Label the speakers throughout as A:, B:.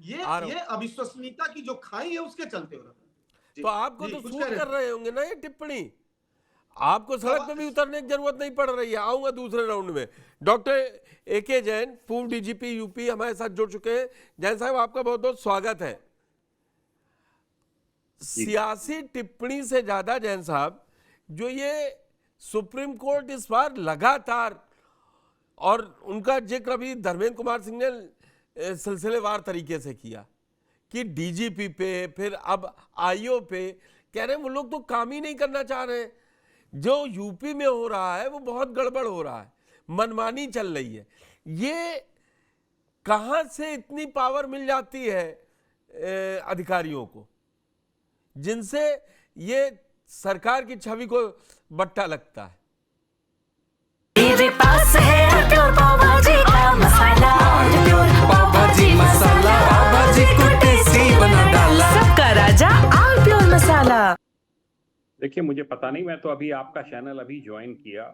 A: आ रहा हूं।
B: ये अविश्वसनीयता की जो खाई है उसके चलते हो रहा है।
A: तो आपको
B: जी
A: तो
B: कुछ कह
A: सूट
B: रहे
A: कर
B: थे।
A: रहे होंगे ना ये टिप्पणी, आपको सड़क पे भी उतरने की जरूरत नहीं पड़ रही है। आऊंगा दूसरे राउंड में। डॉक्टर एके जैन, पूर्व डीजीपी यूपी, हमारे साथ जुड़ चुके हैं। जैन साहब, आपका बहुत बहुत स्वागत है। सियासी टिप्पणी से ज्यादा जैन साहब, जो ये सुप्रीम कोर्ट इस बार लगातार, और उनका जिक्र अभी धर्मेंद्र कुमार सिंह ने सिलसिलेवार तरीके से किया कि डीजीपी पे, फिर अब आईओ पे, कह रहे हैं वो लोग तो काम ही नहीं करना चाह रहे हैं। जो यूपी में हो रहा है वो बहुत गड़बड़ हो रहा है, मनमानी चल रही है। ये कहां से इतनी पावर मिल जाती है अधिकारियों को, जिनसे ये सरकार की छवि को बट्टा लगता है।
C: मेरे पास है प्योर पाव भाजी का मसाला, प्योर पाव भाजी मसाला, पाव भाजी को टेस्टी बना डाला, सबका राजा आल प्योर मसाला।
D: देखिए, मुझे पता नहीं, मैं तो अभी आपका चैनल अभी ज्वाइन किया।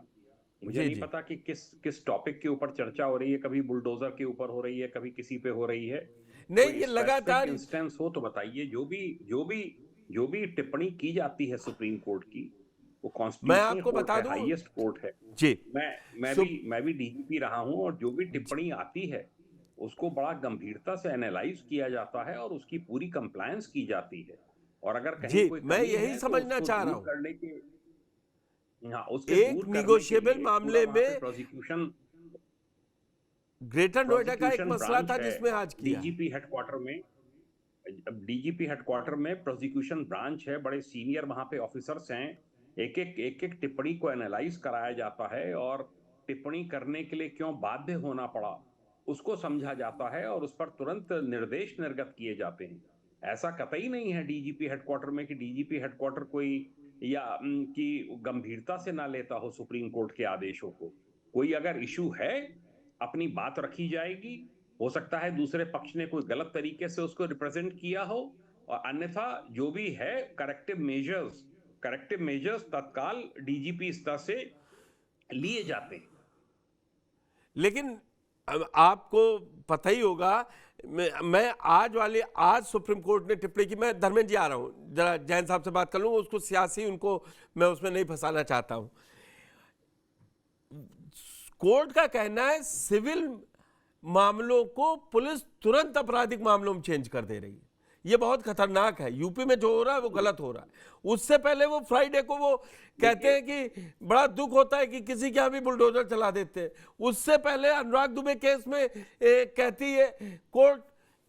D: मुझे
A: जी
D: नहीं
A: जी।
D: पता कि किस टॉपिक के ऊपर चर्चा हो रही है। कभी बुलडोजर के ऊपर हो रही है, कभी किसी पे हो रही है।
A: नहीं,
D: कोई
A: ये
D: स्पेसिफिक
A: लगातार।
D: इंस्टेंस हो तो बताइए। जो भी टिप्पणी की जाती है सुप्रीम कोर्ट की, वो
A: मैं
D: कॉन्स्टिट्यूशनल
A: आपको
D: कोर्ट
A: बता
D: है,
A: दूं।
D: हाईएस्ट कोर्ट है।
A: जी।
D: मैं भी डीजीपी रहा हूं, और जो भी टिप्पणी आती है उसको बड़ा गंभीरता से एनालाइज किया जाता है और उसकी पूरी कंप्लायंस की जाती है। और अगर कहीं
A: जी,
D: कोई
A: मैं
D: कमी
A: यही
D: है तो
A: समझना
D: उसको
A: चाह रहा
D: दूर
A: हूं।
D: करने के, हाँ, उसके
A: एक
D: दूर करने के
A: निगोशिएबल
D: लिए पूरा
A: मामले
D: वहां पे
A: में
D: प्रोसिक्यूशन
A: ग्रेटर नोएडा का एक
D: प्रोसिक्यूशन
A: मसला
D: ब्रांच
A: था
D: है।
A: जिसमें आज किया है।
D: डीजीपी हेडक्वार्टर में डीजीपी हेडक्वार्टर में प्रोसिक्यूशन ब्रांच है, बड़े सीनियर वहां पे ऑफिसर्स हैं। एक एक टिप्पणी को एनालाइज कराया जाता है, और टिप्पणी करने के लिए क्यों बाध्य होना पड़ा उसको समझा जाता है, और उस पर तुरंत निर्देश निर्गत किए जाते हैं। ऐसा कतई नहीं है डीजीपी हेडक्वार्टर में कि डीजीपी हेडक्वार्टर कोई या कि गंभीरता से ना लेता हो सुप्रीम कोर्ट के आदेशों को। कोई अगर इशू है, अपनी बात रखी जाएगी। हो सकता है दूसरे पक्ष ने कोई गलत तरीके से उसको रिप्रेजेंट किया हो, और अन्यथा जो भी है करेक्टिव मेजर्स तत्काल डीजीपी स्तर से लिए जाते हैं।
A: लेकिन अब आपको पता ही होगा, मैं आज सुप्रीम कोर्ट ने टिप्पणी की। मैं धर्मेंद्र जी आ रहा हूं, जरा जैन साहब से बात कर लूँ, उसको सियासी, उनको मैं उसमें नहीं फंसाना चाहता हूं। कोर्ट का कहना है सिविल मामलों को पुलिस तुरंत आपराधिक मामलों में चेंज कर दे रही है। ये बहुत खतरनाक है। यूपी में जो हो रहा है वो गलत हो रहा है। उससे पहले वो फ्राइडे को वो कहते हैं कि बड़ा दुख होता है कि किसी के यहां भी बुलडोजर चला देते हैं। उससे पहले अनुराग दुबे केस में कहती है कोर्ट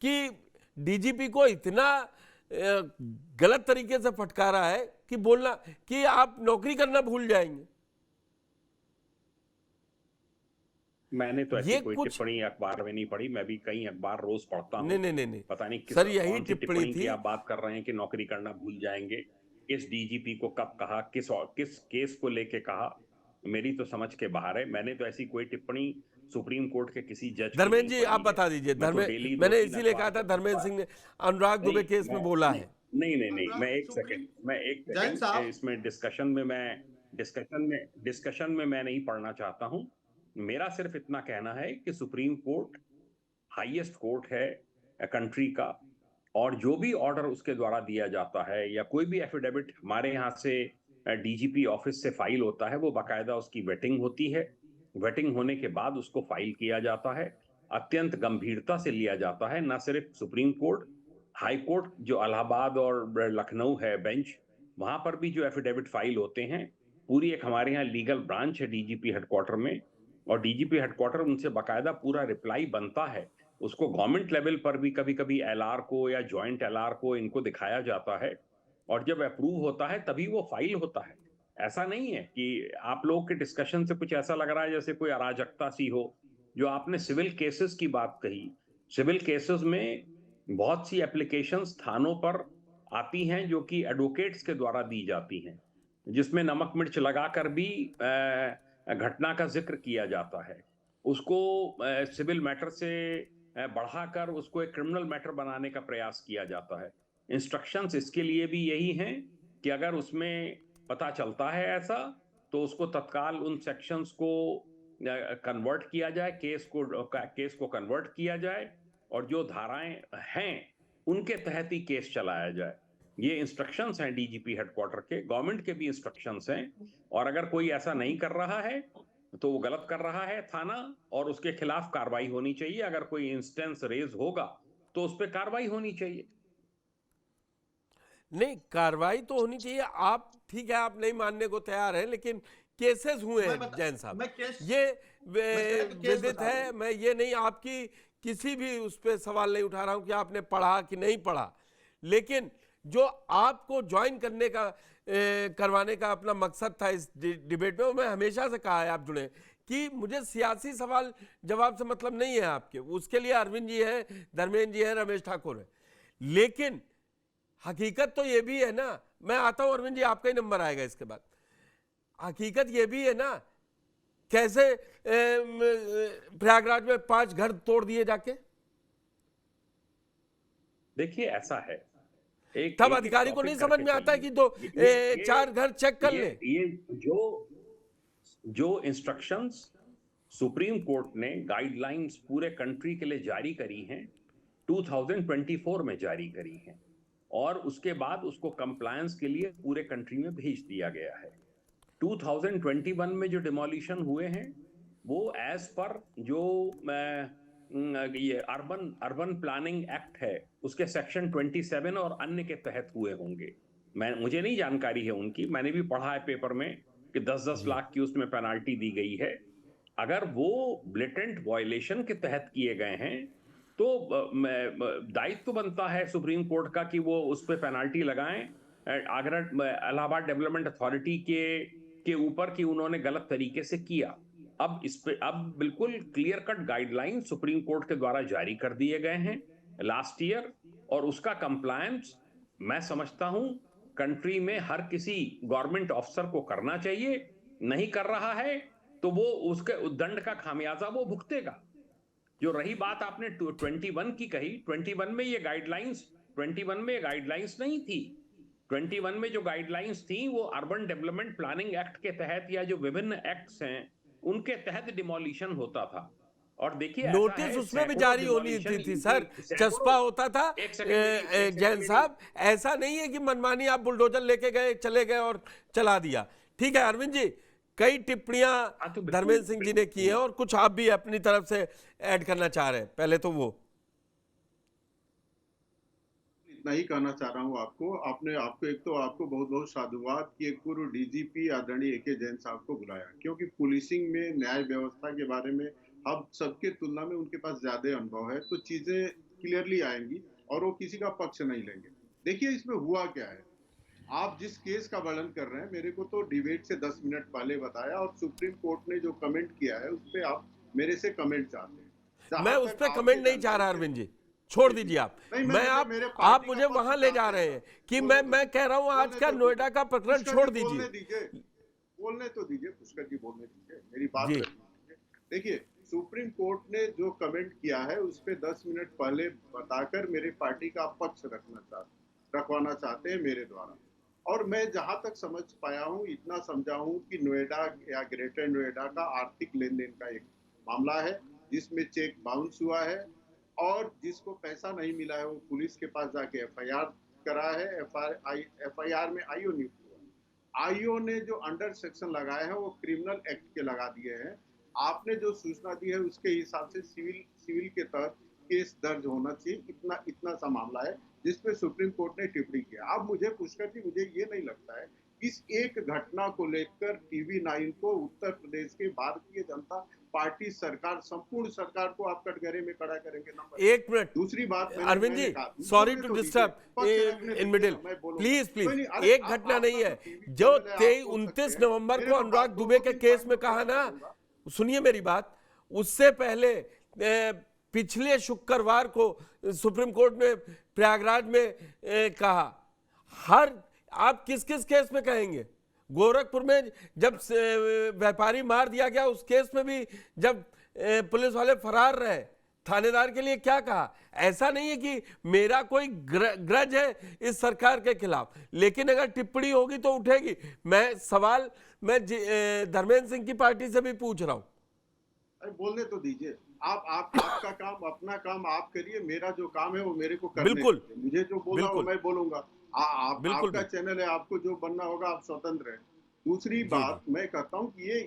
A: कि डीजीपी को इतना गलत तरीके से फटकारा है कि बोलना कि आप नौकरी करना भूल जाएंगे।
D: मैंने तो ऐसी
A: ये
D: कोई
A: कुछ
D: टिप्पणी अखबार में नहीं पढ़ी। मैं भी कई अखबार रोज पढ़ता हूं।
A: नहीं।
D: पता नहीं
A: सर, यही
D: कौन सी
A: टिप्पणी
D: टिप्पणी की
A: थी।
D: आप बात कर रहे हैं कि नौकरी करना भूल जाएंगे। किस डीजीपी को कब कहा, किस केस को लेके कहा, मेरी तो समझ के बाहर है। मैंने तो ऐसी कोई टिप्पणी सुप्रीम कोर्ट के किसी जज की
A: धर्मेंद्र
D: नहीं
A: जी, आप
D: पढ़ी है।
A: बता दीजिए।
D: मैं तो
A: धर्मेंद्र,
D: डेली दो
A: मैंने
D: तीन
A: इसीलिए कहा
D: अखबार
A: था धर्मेंद्र सिंह ने अनुराग
D: नहीं
A: दुबे केस में बोला
D: नहीं
A: है।
D: नहीं, मैं
B: अनुराग
D: एक
B: सुप्रीम
D: सेकंड मैं एक
B: जैन
D: सेकंड
B: साहब।
D: इसमें डिस्कशन में मैं नहीं पढ़ना चाहता हूं। मेरा सिर्फ इतना कहना है कि सुप्रीम कोर्ट हाईएस्ट कोर्ट है कंट्री का, और जो भी ऑर्डर उसके द्वारा दिया जाता है या कोई भी एफिडेविट हमारे यहाँ से डीजीपी ऑफिस से फाइल होता है, वो बाकायदा उसकी वेटिंग होती है। वेटिंग होने के बाद उसको फाइल किया जाता है, अत्यंत गंभीरता से लिया जाता है। न सिर्फ सुप्रीम कोर्ट, हाई कोर्ट जो इलाहाबाद और लखनऊ है बेंच, वहां पर भी जो एफिडेविट फाइल होते हैं, पूरी एक हमारे यहाँ लीगल ब्रांच है डीजीपी हेडक्वार्टर में, और डीजीपी हेडक्वार्टर उनसे बाकायदा पूरा रिप्लाई बनता है। उसको गवर्नमेंट लेवल पर भी कभी कभी एलआर को या ज्वाइंट एलआर को इनको दिखाया जाता है, और जब अप्रूव होता है तभी वो फाइल होता है। ऐसा नहीं है कि आप लोगों के डिस्कशन से कुछ ऐसा लग रहा है जैसे कोई अराजकता सी हो। जो आपने सिविल केसेस की बात कही, सिविल केसेस में बहुत सी एप्लीकेशंस थानों पर आती हैं जो कि एडवोकेट्स के द्वारा दी जाती हैं, जिसमें नमक मिर्च लगाकर भी घटना का जिक्र किया जाता है। उसको सिविल मैटर से बढ़ाकर उसको एक क्रिमिनल मैटर बनाने का प्रयास किया जाता है। इंस्ट्रक्शंस इसके लिए भी यही हैं कि अगर उसमें पता चलता है ऐसा, तो उसको तत्काल उन सेक्शंस को कन्वर्ट किया जाए, केस को कन्वर्ट किया जाए, और जो धाराएं हैं उनके तहत ही केस चलाया जाए। ये इंस्ट्रक्शंस हैं डीजीपी हेडक्वार्टर के, गवर्नमेंट के भी इंस्ट्रक्शंस हैं, और अगर कोई ऐसा नहीं कर रहा है तो वो गलत कर रहा है थाना, और उसके खिलाफ कार्रवाई होनी चाहिए। अगर कोई इंस्टेंस रेज होगा तो उस पर कार्रवाई होनी चाहिए।
A: नहीं, कार्रवाई तो होनी चाहिए। आप ठीक है, आप नहीं मानने को तैयार हैं, लेकिन केसेस हुए हैं जैन साहब,
B: मैं केस
A: ये
B: केस
A: विदित
B: बता
A: है। मैं ये नहीं आपकी किसी भी उस पर सवाल नहीं उठा रहा हूं कि आपने पढ़ा कि नहीं पढ़ा, लेकिन जो आपको ज्वाइन करने का करवाने का अपना मकसद था इस डिबेट में, मैं हमेशा से कहा है आप जुड़े कि मुझे सियासी सवाल जवाब से मतलब नहीं है आपके, उसके लिए अरविंद जी हैं, धर्मेंद्र जी हैं, रमेश ठाकुर है, लेकिन हकीकत तो ये भी है ना। मैं आता हूं अरविंद जी, आपका ही नंबर आएगा इसके बाद। हकीकत ये भी है ना, कैसे प्रयागराज में 5 घर तोड़ दिए जाके।
D: देखिए ऐसा है,
A: तब अधिकारी को नहीं समझ में आता है कि 4 घर चेक कर ले।
D: ये जो इंस्ट्रक्शंस सुप्रीम कोर्ट ने गाइडलाइंस पूरे कंट्री के लिए जारी करी हैं, 2024 में जारी करी हैं, और उसके बाद उसको कंप्लायंस के लिए पूरे कंट्री में भेज दिया गया है। 2021 में जो डिमोलिशन हुए हैं वो एज पर जो ये अर्बन प्लानिंग एक्ट है उसके सेक्शन 27 और अन्य के तहत हुए होंगे। मुझे नहीं जानकारी है उनकी, मैंने भी पढ़ा है पेपर में कि 10-10 लाख की उसमें पेनाल्टी दी गई है। अगर वो ब्लेटेंट वायलेशन के तहत किए गए हैं तो दायित्व बनता है सुप्रीम कोर्ट का कि वो उस पर पेनाल्टी लगाएं आगरा इलाहाबाद डेवलपमेंट अथॉरिटी के ऊपर कि उन्होंने गलत तरीके से किया। अब इस पे बिल्कुल clear cut guideline supreme court के द्वारा जारी कर दिए गए हैं लास्ट ईयर, और उसका कंप्लायंस मैं समझता हूं कंट्री में हर किसी गवर्नमेंट ऑफिसर को करना चाहिए। नहीं कर रहा है तो वो उसके दंड का खामियाजा वो भुगतेगा। जो रही बात आपने 21 की कही, 21 में ये गाइडलाइंस 21 में गाइडलाइंस नहीं थी। 21 में जो गाइडलाइंस थी वो अर्बन डेवलपमेंट प्लानिंग एक्ट के तहत या जो विभिन्न एक्ट्स हैं उनके तहत डिमोलिशन होता था। और देखिए
A: नोटिस उसमें भी जारी होनी थी सर, चस्पा होता था। जैन साहब, ऐसा नहीं है कि मनमानी आप बुलडोजर लेके गए, चले गए और चला दिया। ठीक है अरविंद जी, कई टिप्पणियां धर्मेंद्र सिंह जी ने की है और कुछ आप भी अपनी तरफ से ऐड करना चाह रहे हैं। पहले तो वो
E: इतना ही कहना चाह रहा हूँ आपको बहुत बहुत साधुवाद कि एक पूर्व डीजीपी आदरणीय ए.के. जैन साहब को बुलाया, क्योंकि पुलिसिंग में न्याय व्यवस्था के बारे में हम सबके तुलना में उनके पास ज्यादा अनुभव है, तो चीजें क्लियरली आएंगी और वो किसी का पक्ष नहीं लेंगे। देखिए इसमें हुआ क्या है, आप जिस केस का वर्णन कर रहे हैं मेरे को तो डिबेट से 10 मिनट पहले बताया, और सुप्रीम कोर्ट ने जो कमेंट किया है उस पर आप मेरे से कमेंट चाहते हैं।
A: मैं उस पर कमेंट नहीं चाह रहा अरविंद जी, छोड़ दीजिए आप। आप मुझे वहां ले जा रहे हैं कि मैं कह रहा हूं आज का नोएडा का प्रकरण छोड़ दीजिए।
E: बोलने तो दीजिए पुष्कर जी, बोलने दीजिए, मेरी बात। देखिए सुप्रीम कोर्ट ने जो कमेंट किया है उस पे 10 मिनट पहले बताकर मेरे पार्टी का पक्ष रखवाना चाहते हैं मेरे द्वारा। और मैं जहां तक समझ पाया हूं, इतना समझा हूं कि नोएडा या ग्रेटर नोएडा का आर्थिक लेन देन का एक मामला है जिसमें चेक बाउंस हुआ है, और जिसको पैसा नहीं मिला है वो पुलिस के पास जाके एफआईआर करा है। एफआईआर में आईओ नियुक्त हुआ। आईओ ने जो अंडर सेक्शन लगाए हैं वो क्रिमिनल एक्ट के लगा दिए हैं। आपने जो सूचना दी है उसके हिसाब से सिविल के तहत केस दर्ज होना चाहिए। इतना सा मामला है जिसपे सुप्रीम कोर्ट ने टिप्पणी किया। अब मुझे पुष्कर जी, मुझे ये नहीं लगता है इस एक घटना को लेकर टीवी 9 को उत्तर प्रदेश के भारतीय जनता पार्टी सरकार, संपूर्ण सरकार को आप कटघरे में खड़ा करेंगे।
A: एक मिनट,
E: दूसरी बात
A: Arvind ji, sorry to disturb in middle, please एक घटना नहीं है। जो 29 नवंबर को अनुराग दुबे के केस में कहा ना, सुनिए मेरी बात, उससे पहले पिछले शुक्रवार को सुप्रीम कोर्ट ने प्रयागराज में कहा। आप किस किस केस में कहेंगे? गोरखपुर में जब व्यापारी मार दिया गया उस केस में भी जब पुलिस वाले फरार रहे, थानेदार के लिए क्या कहा? ऐसा नहीं है कि मेरा कोई ग्रज है इस सरकार के खिलाफ, लेकिन अगर टिप्पणी होगी तो उठेगी। मैं धर्मेंद्र सिंह की पार्टी से भी पूछ रहा हूं।
E: बोलने तो दीजिए। आपका काम अपना काम आप करिए, मेरा जो काम है वो मेरे को करने
A: बिल्कुल।
E: दीजिए। मुझे जो बोला वो
A: बिल्कुल।
E: मैं बोलूंगा।
A: बिल्कुल
E: आपका
A: भी।
E: चैनल है, आपको जो बनना होगा आप स्वतंत्र हैं। दूसरी
A: जी,
E: बात मैं कहता हूँ कि ये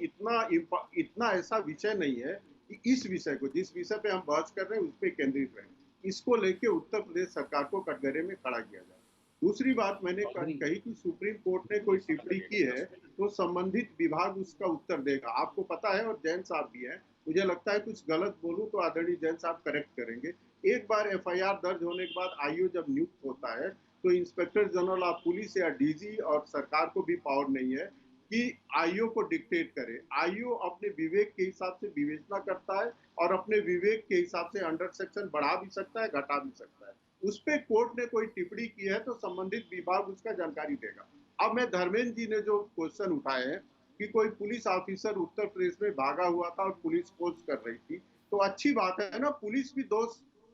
E: इतना ऐसा विषय नहीं है कि इस विषय को, जिस विषय पे हम बहस कर रहे हैं उस पे केंद्रित रहे, इसको लेके उत्तर प्रदेश सरकार को कटघरे में खड़ा किया जाए। दूसरी बात मैंने कही कि सुप्रीम कोर्ट ने कोई टिप्पणी की है तो संबंधित विभाग उसका उत्तर देगा। आपको पता है, और जैन साहब भी हैं, मुझे लगता है कुछ गलत बोलूं तो आदरणीय जैन साहब करेक्ट करेंगे। एक बार एफआईआर दर्ज होने के बाद आईओ जब नियुक्त होता है तो इंस्पेक्टर जनरल ऑफ पुलिस या डीजी और सरकार को भी पावर नहीं है कि आईओ को डिक्टेट करे। आईओ अपने विवेक के हिसाब से विवेचना करता है और अपने विवेक के हिसाब से अंडर सेक्शन बढ़ा भी सकता है, घटा भी सकता है। उस पे कोर्ट ने कोई टिप्पणी की है तो संबंधित विभाग उसका जानकारी देगा। अब मैं धर्मेंद्र जी ने जो क्वेश्चन उठाए हैं कि कोई पुलिस ऑफिसर उत्तर प्रदेश में भागा हुआ था और पुलिस खोज कर रही थी, तो अच्छी बात है ना, पुलिस भी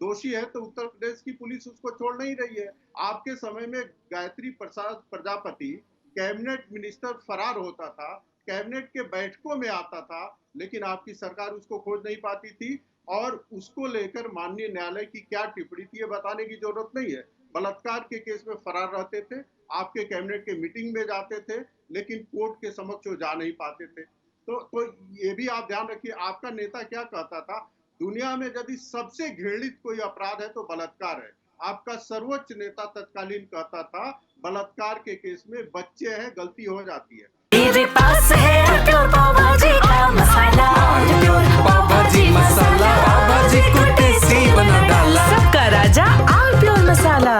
E: दोषी है तो उत्तर प्रदेश की पुलिस उसको छोड़ नहीं रही है। आपके समय में गायत्री प्रसाद प्रजापति कैबिनेट मिनिस्टर फरार होता था, कैबिनेट के बैठकों में आता था, लेकिन आपकी सरकार उसको खोज नहीं पाती थी और उसको लेकर माननीय न्यायालय की क्या टिप्पणी थी ये बताने की जरूरत नहीं है। बलात्कार के केस में फरार रहते थे, आपके कैबिनेट के मीटिंग में जाते थे, लेकिन कोर्ट के समक्ष वो जा नहीं पाते थे। तो ये भी आप ध्यान रखिए, आपका नेता क्या कहता था, दुनिया में यदि सबसे घृणित कोई अपराध है तो बलात्कार है। आपका सर्वोच्च नेता तत्कालीन कहता था बलात्कार के केस में बच्चे हैं, गलती हो जाती है।
C: मेरे पास है प्योर पाव भाजी का मसाला, प्योर पाव भाजी मसाला, पाव भाजी को टेस्टी बना डाला, सबका राजा आल प्योर मसाला।